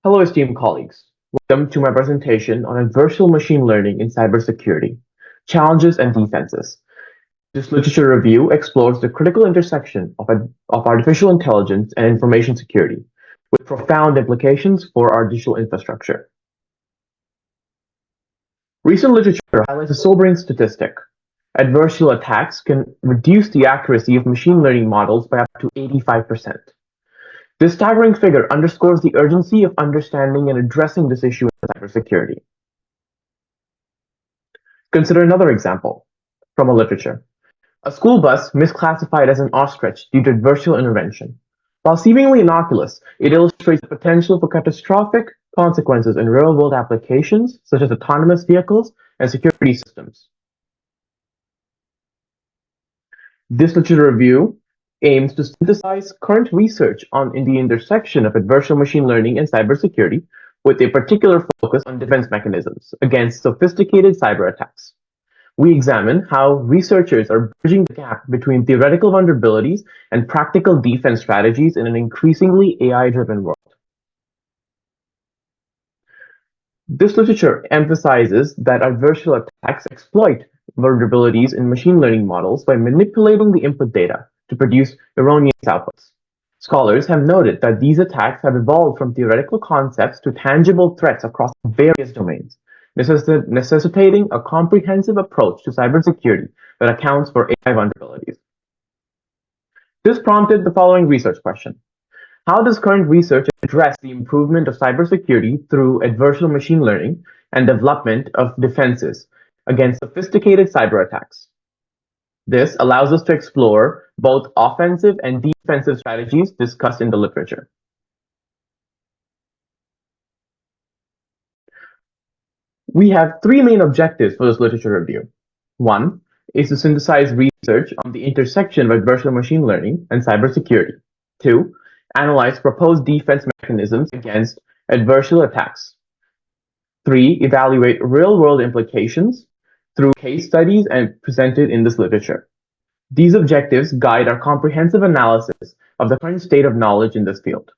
Hello, esteemed colleagues. Welcome to my presentation on adversarial machine learning in cybersecurity, challenges and defenses. This literature review explores the critical intersection of artificial intelligence and information security, with profound implications for our digital infrastructure. Recent literature highlights a sobering statistic. Adversarial attacks can reduce the accuracy of machine learning models by up to 85%. This staggering figure underscores the urgency of understanding and addressing this issue in cybersecurity. Consider another example from a literature. A school bus misclassified as an ostrich due to adversarial intervention. While seemingly innocuous, it illustrates the potential for catastrophic consequences in real-world applications such as autonomous vehicles and security systems. This literature review aims to synthesize current research in the intersection of adversarial machine learning and cybersecurity, with a particular focus on defense mechanisms against sophisticated cyber attacks. We examine how researchers are bridging the gap between theoretical vulnerabilities and practical defense strategies in an increasingly AI-driven world. This literature emphasizes that adversarial attacks exploit vulnerabilities in machine learning models by manipulating the input data to produce erroneous outputs. Scholars have noted that these attacks have evolved from theoretical concepts to tangible threats across various domains, necessitating a comprehensive approach to cybersecurity that accounts for AI vulnerabilities. This prompted the following research question. How does current research address the improvement of cybersecurity through adversarial machine learning and development of defenses against sophisticated cyber attacks? This allows us to explore both offensive and defensive strategies discussed in the literature. We have three main objectives for this literature review. One is to synthesize research on the intersection of adversarial machine learning and cybersecurity. Two, analyze proposed defense mechanisms against adversarial attacks. Three, evaluate real-world implications through case studies and presented in this literature. These objectives guide our comprehensive analysis of the current state of knowledge in this field.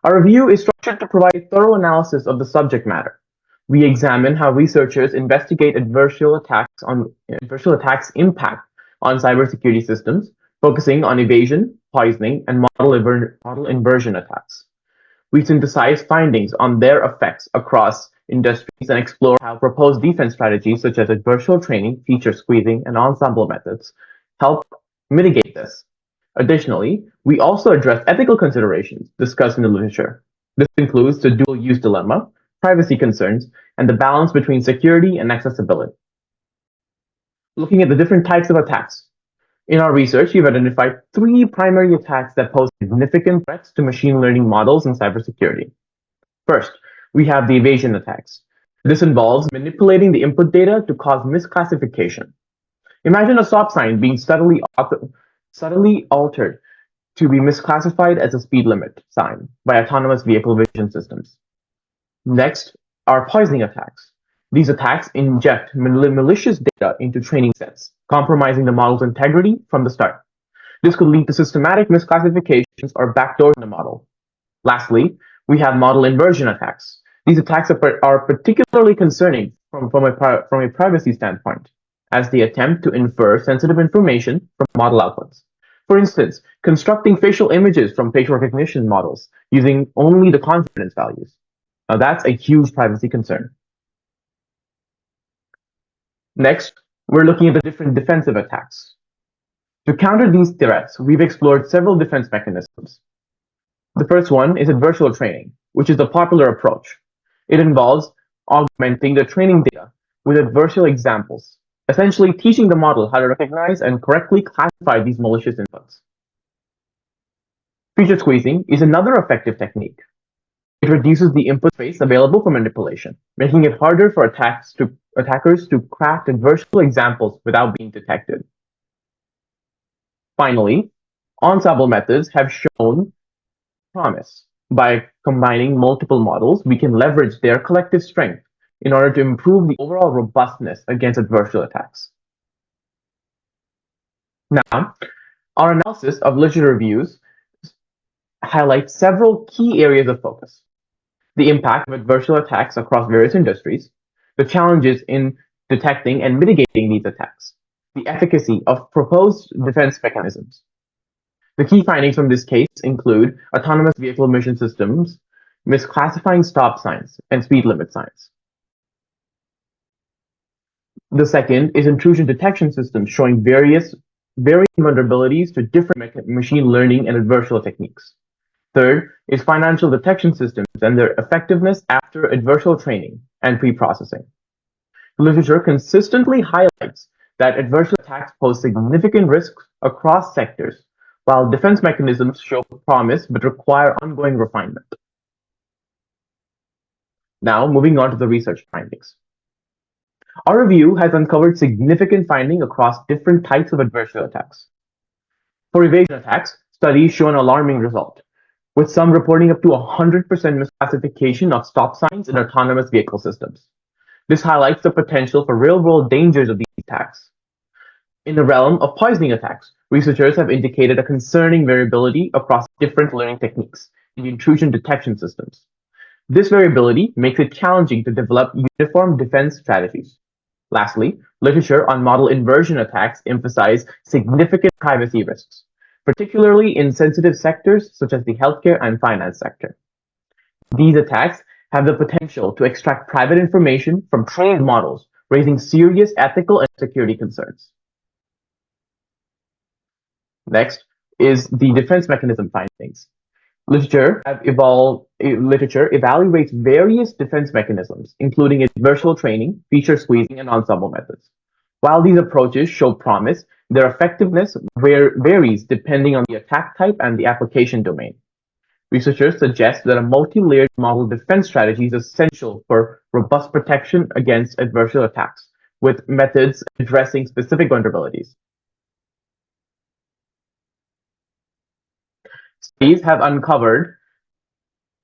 Our review is structured to provide a thorough analysis of the subject matter. We examine how researchers investigate adversarial attacks' impact on cybersecurity systems, focusing on evasion, poisoning, and model inversion attacks. We synthesize findings on their effects across industries and explore how proposed defense strategies such as adversarial training, feature squeezing, and ensemble methods help mitigate this. Additionally, we also address ethical considerations discussed in the literature. This includes the dual-use dilemma, privacy concerns, and the balance between security and accessibility. Looking at the different types of attacks. In our research, we've identified three primary attacks that pose significant threats to machine learning models in cybersecurity. First, we have the evasion attacks. This involves manipulating the input data to cause misclassification. Imagine a stop sign being subtly altered to be misclassified as a speed limit sign by autonomous vehicle vision systems. Next are poisoning attacks. These attacks inject malicious data into training sets, compromising the model's integrity from the start. This could lead to systematic misclassifications or backdoors in the model. Lastly, we have model inversion attacks. These attacks are particularly concerning from a privacy standpoint, as they attempt to infer sensitive information from model outputs. For instance, constructing facial images from facial recognition models using only the confidence values. Now that's a huge privacy concern. Next, we're looking at the different defensive attacks. To counter these threats, we've explored several defense mechanisms. The first one is adversarial training, which is a popular approach. It involves augmenting the training data with adversarial examples, essentially teaching the model how to recognize and correctly classify these malicious inputs. Feature squeezing is another effective technique. It reduces the input space available for manipulation, making it harder for attackers to craft adversarial examples without being detected. Finally, ensemble methods have shown promise. By combining multiple models, we can leverage their collective strength in order to improve the overall robustness against adversarial attacks. Now, our analysis of literature reviews highlights several key areas of focus: the impact of adversarial attacks across various industries, the challenges in detecting and mitigating these attacks, the efficacy of proposed defense mechanisms. The key findings from this case include autonomous vehicle mission systems misclassifying stop signs and speed limit signs. The second is intrusion detection systems showing varying vulnerabilities to different machine learning and adversarial techniques. Third is financial detection systems and their effectiveness after adversarial training and pre-processing. The literature consistently highlights that adversarial attacks pose significant risks across sectors, while defense mechanisms show promise but require ongoing refinement. Now, moving on to the research findings. Our review has uncovered significant findings across different types of adversarial attacks. For evasion attacks, studies show an alarming result, with some reporting up to 100% misclassification of stop signs in autonomous vehicle systems. This highlights the potential for real-world dangers of these attacks. In the realm of poisoning attacks, researchers have indicated a concerning variability across different learning techniques in the intrusion detection systems. This variability makes it challenging to develop uniform defense strategies. Lastly, literature on model inversion attacks emphasize significant privacy risks, particularly in sensitive sectors such as the healthcare and finance sector. These attacks have the potential to extract private information from trained models, raising serious ethical and security concerns. Next is the defense mechanism findings. Literature evaluates various defense mechanisms, including adversarial training, feature squeezing, and ensemble methods. While these approaches show promise, their effectiveness varies depending on the attack type and the application domain. Researchers suggest that a multi-layered model defense strategy is essential for robust protection against adversarial attacks, with methods addressing specific vulnerabilities. Studies have uncovered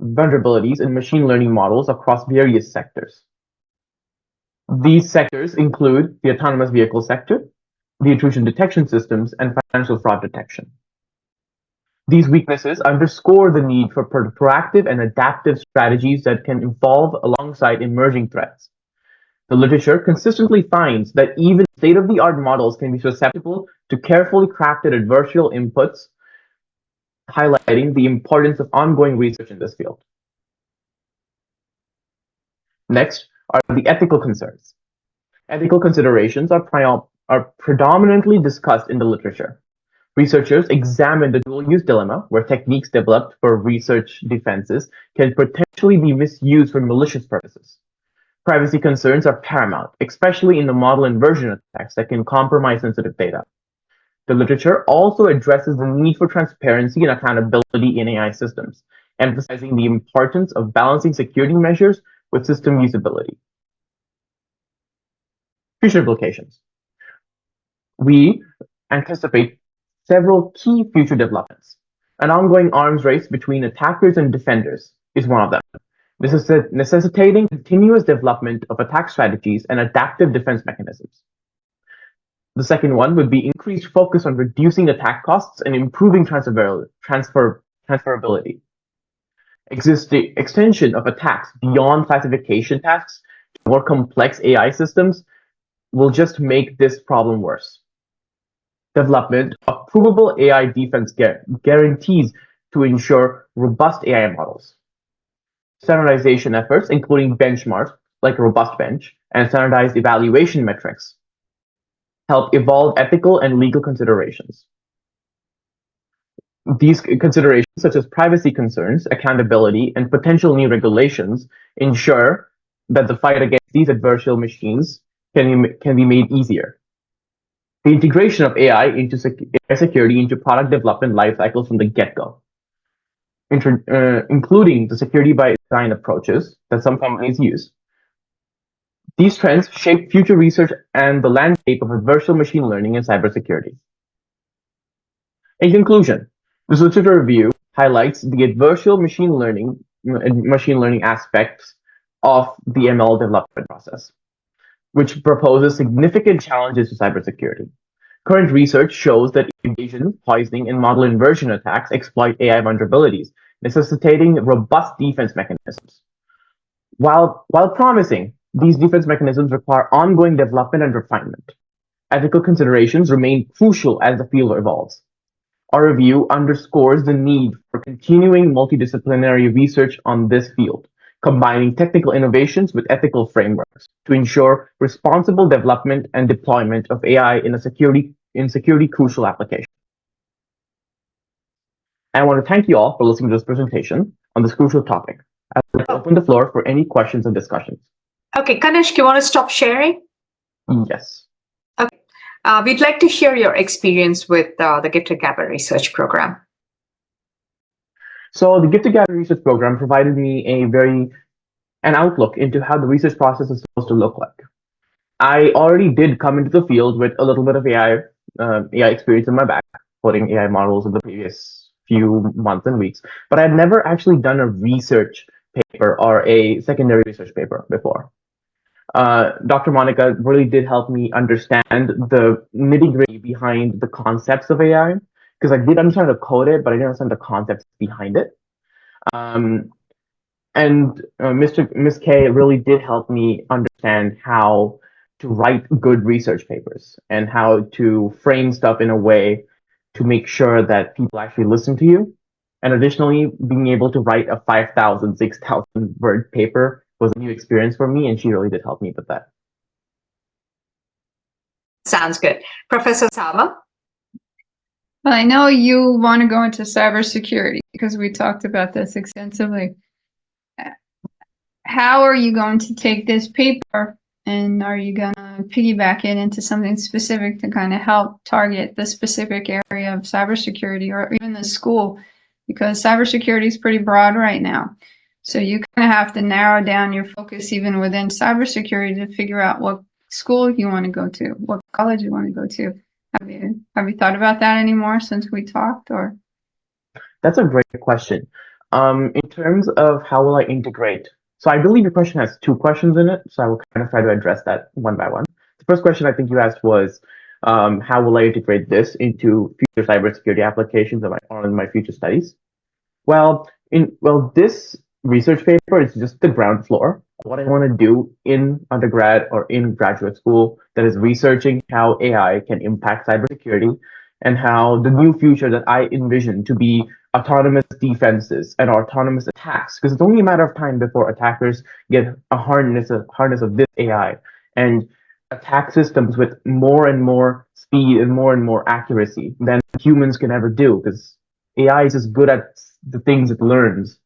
vulnerabilities in machine learning models across various sectors. These sectors include the autonomous vehicle sector, the intrusion detection systems, and financial fraud detection. These weaknesses underscore the need for proactive and adaptive strategies that can evolve alongside emerging threats. The literature consistently finds that even state-of-the-art models can be susceptible to carefully crafted adversarial inputs, highlighting the importance of ongoing research in this field. Next are the ethical concerns. Ethical considerations are predominantly discussed in the literature. Researchers examine the dual-use dilemma, where techniques developed for research defenses can potentially be misused for malicious purposes. Privacy concerns are paramount, especially in the model inversion attacks that can compromise sensitive data. The literature also addresses the need for transparency and accountability in AI systems, emphasizing the importance of balancing security measures with system usability. Future implications. We anticipate several key future developments. An ongoing arms race between attackers and defenders is one of them. This is necessitating continuous development of attack strategies and adaptive defense mechanisms. The second one would be increased focus on reducing attack costs and improving transferability. Extension of attacks beyond classification tasks to more complex AI systems will just make this problem worse. Development of provable AI defense guarantees to ensure robust AI models. Standardization efforts, including benchmarks like Robust Bench and standardized evaluation metrics, help evolve ethical and legal considerations. These considerations, such as privacy concerns, accountability, and potential new regulations, ensure that the fight against these adversarial machines can be made easier. The integration of AI into security into product development life cycles from the get-go, including the security by design approaches that some companies use. These trends shape future research and the landscape of adversarial machine learning and cybersecurity. In conclusion, this literature review highlights the adversarial machine learning aspects of the ML development process, which proposes significant challenges to cybersecurity. Current research shows that evasion, poisoning, and model inversion attacks exploit AI vulnerabilities, necessitating robust defense mechanisms. While promising, these defense mechanisms require ongoing development and refinement. Ethical considerations remain crucial as the field evolves. Our review underscores the need for continuing multidisciplinary research on this field, combining technical innovations with ethical frameworks to ensure responsible development and deployment of AI in security crucial applications. I want to thank you all for listening to this presentation on this crucial topic. I'd like to open the floor for any questions and discussions. Okay, Kanishk, you want to stop sharing? Yes. Okay. We'd like to hear your experience with the Gifted Gather Research Program. So the Gifted Gather Research Program provided me an outlook into how the research process is supposed to look like. I already did come into the field with a little bit of AI experience in my back, coding AI models in the previous few months and weeks, but I've never actually done a research paper or a secondary research paper before. Dr. Monica really did help me understand the nitty-gritty behind the concepts of AI, because I did understand the code it, but I didn't understand the concepts behind it. Miss K really did help me understand how to write good research papers and how to frame stuff in a way to make sure that people actually listen to you. And additionally, being able to write a 5,000, 6,000 word paper was a new experience for me, and she really did help me with that. Sounds good. Professor Sama? Well, I know you want to go into cybersecurity because we talked about this extensively. How are you going to take this paper and are you going to piggyback it into something specific to kind of help target the specific area of cybersecurity or even the school? Because cybersecurity is pretty broad right now. So you kind of have to narrow down your focus even within cybersecurity to figure out what school you want to go to, what college you want to go to. Have you thought about that anymore since we talked? Or that's a great question. In terms of how will I integrate? So I believe your question has two questions in it, so I will kind of try to address that one by one. The first question I think you asked was, how will I integrate this into future cybersecurity applications or in my future studies? Well, this research paper is just the ground floor. What I want to do in undergrad or in graduate school that is researching how AI can impact cybersecurity and how the new future that I envision to be autonomous defenses and autonomous attacks, because it's only a matter of time before attackers get a harness of this AI and attack systems with more and more speed and more accuracy than humans can ever do, because AI is as good at the things it learns.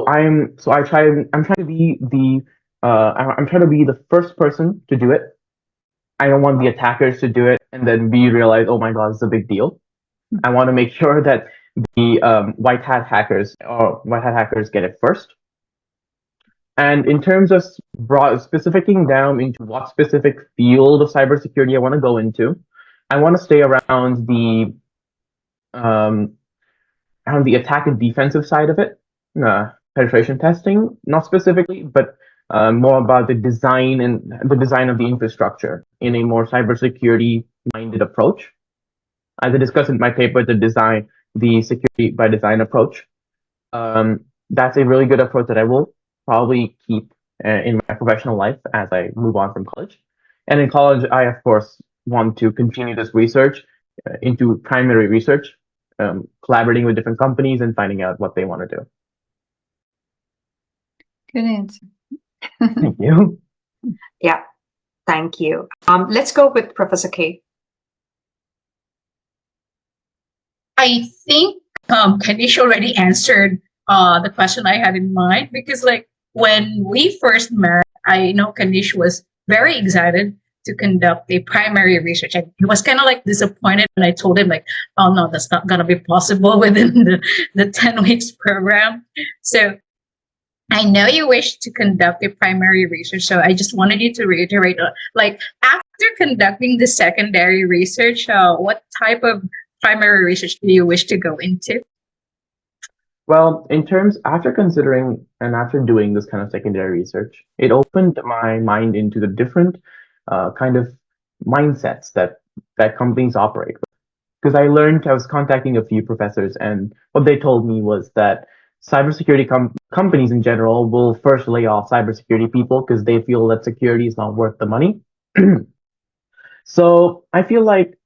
I'm trying to be the first person to do it. I don't want the attackers to do it and then realize, oh my god, it's a big deal. I want to make sure that the white hat hackers get it first. And in terms of specifying down into what specific field of cybersecurity I want to go into, I want to stay around the attack and defensive side of it, penetration testing, not specifically, but more about the design of the infrastructure in a more cybersecurity-minded approach. As I discussed in my paper, the security by design approach. That's a really good approach that I will probably keep in my professional life as I move on from college. And in college, I, of course, want to continue this research into primary research, collaborating with different companies and finding out what they want to do. good answer. Thank you. Yeah, thank you. Let's go with Professor K. I think Kanishk already answered the question I had in mind, because like when we first met, I know Kanishk was very excited to conduct a primary research. And he was kind of like disappointed when I told him like, oh no, that's not gonna be possible within the 10 weeks program. So I know you wish to conduct a primary research, so I just wanted you to reiterate, like after conducting the secondary research, what type of primary research do you wish to go into? Well, after considering and after doing this kind of secondary research, it opened my mind into the different kind of mindsets that companies operate with. Because I was contacting a few professors, and what they told me was that cybersecurity companies in general will first lay off cybersecurity people because they feel that security is not worth the money. So I feel like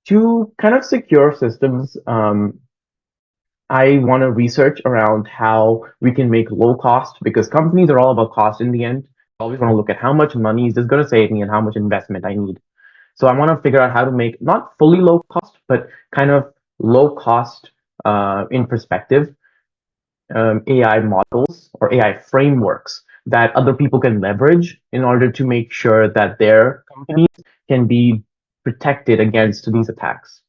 to kind of secure systems, I want to research around how we can make low cost, because companies are all about cost in the end. I always want to look at how much money is this going to save me and how much investment I need. So I want to figure out how to make not fully low cost, but kind of low cost in perspective AI models or AI frameworks that other people can leverage in order to make sure that their companies can be protected against these attacks.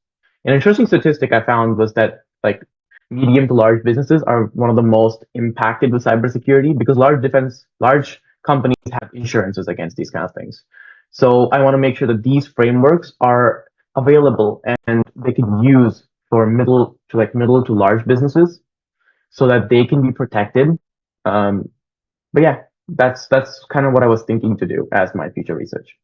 An interesting statistic I found was that like medium to large businesses are one of the most impacted with cybersecurity because large companies have insurances against these kind of things. So I want to make sure that these frameworks are available and they can use for middle to large businesses so that they can be protected. But yeah, that's kind of what I was thinking to do as my future research.